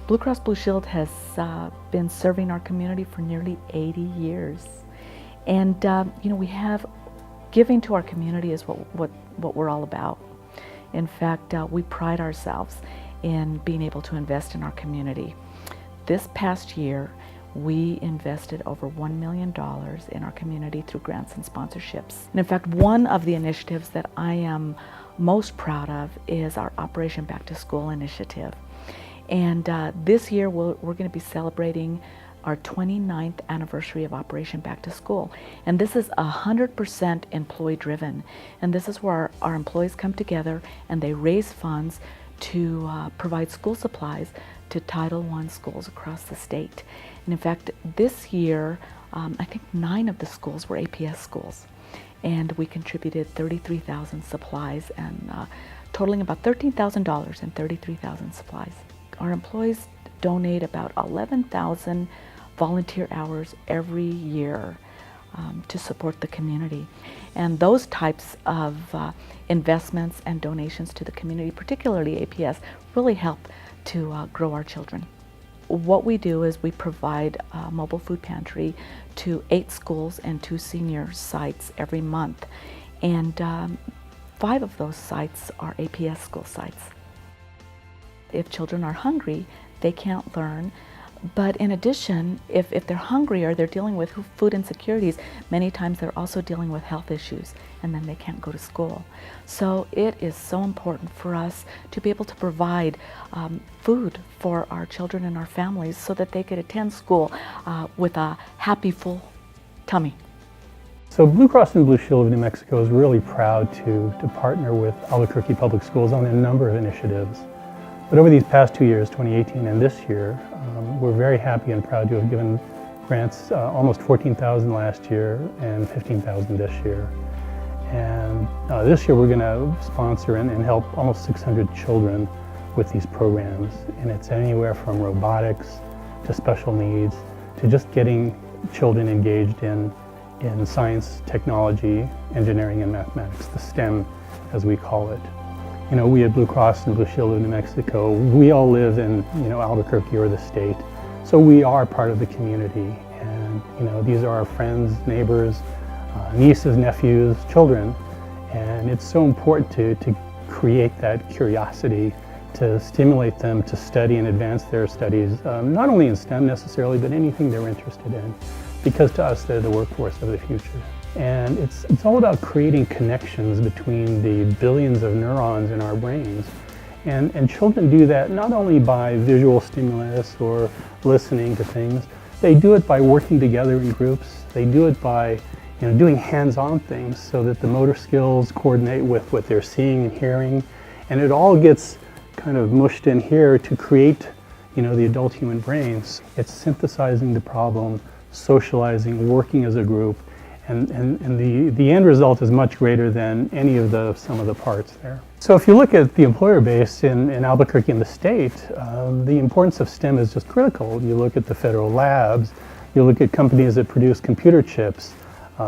Blue Cross Blue Shield has been serving our community for nearly 80 years. And we have giving to our community is what we're all about. In fact, we pride ourselves in being able to invest in our community. This past year, we invested over $1 million in our community through grants and sponsorships. And in fact, one of the initiatives that I am most proud of is our Operation Back to School initiative. And this year, we're going to be celebrating our 29th anniversary of Operation Back to School. And this is 100% employee driven. And this is where our employees come together and they raise funds to provide school supplies to Title I schools across the state. And in fact, this year, I think 9 of the schools were APS schools. And we contributed 33,000 supplies and totaling about $13,000 and 33,000 supplies. Our employees donate about 11,000 volunteer hours every year to support the community. And those types of investments and donations to the community, particularly APS, really help to grow our children. What we do is we provide a mobile food pantry to 8 schools and 2 senior sites every month. And 5 of those sites are APS school sites. If children are hungry, they can't learn. But in addition, if they're hungry or they're dealing with food insecurities, many times they're also dealing with health issues and then they can't go to school. So it is so important for us to be able to provide food for our children and our families so that they could attend school with a happy, full tummy. So Blue Cross and Blue Shield of New Mexico is really proud to partner with Albuquerque Public Schools on a number of initiatives. But over these past 2 years, 2018 and this year, we're very happy and proud to have given grants almost 14,000 last year and 15,000 this year. And this year we're going to sponsor and help almost 600 children with these programs. And it's anywhere from robotics to special needs to just getting children engaged in science, technology, engineering, and mathematics, the STEM as we call it. You know, we at Blue Cross and Blue Shield of New Mexico, we all live in, Albuquerque or the state. So we are part of the community. And, these are our friends, neighbors, nieces, nephews, children. And it's so important to create that curiosity, to stimulate them to study and advance their studies, not only in STEM necessarily, but anything they're interested in. Because to us, they're the workforce of the future. And it's all about creating connections between the billions of neurons in our brains. And children do that not only by visual stimulus or listening to things, they do it by working together in groups. They do it by doing hands-on things so that the motor skills coordinate with what they're seeing and hearing. And it all gets kind of mushed in here to create the adult human brains. It's synthesizing the problem, socializing, working as a group. And the end result is much greater than any of the sum of the parts there. So if you look at the employer base in Albuquerque and the state, the importance of STEM is just critical. You look at the federal labs, you look at companies that produce computer chips,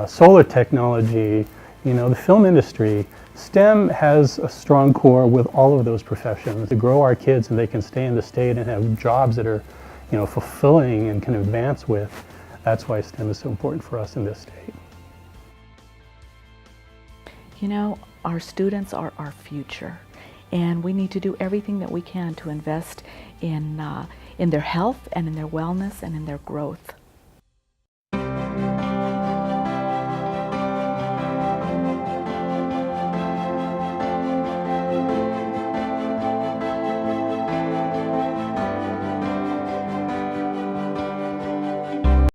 solar technology, the film industry. STEM has a strong core with all of those professions to grow our kids and they can stay in the state and have jobs that are fulfilling and can advance with. That's why STEM is so important for us in this state. Our students are our future, and we need to do everything that we can to invest in their health and in their wellness and in their growth.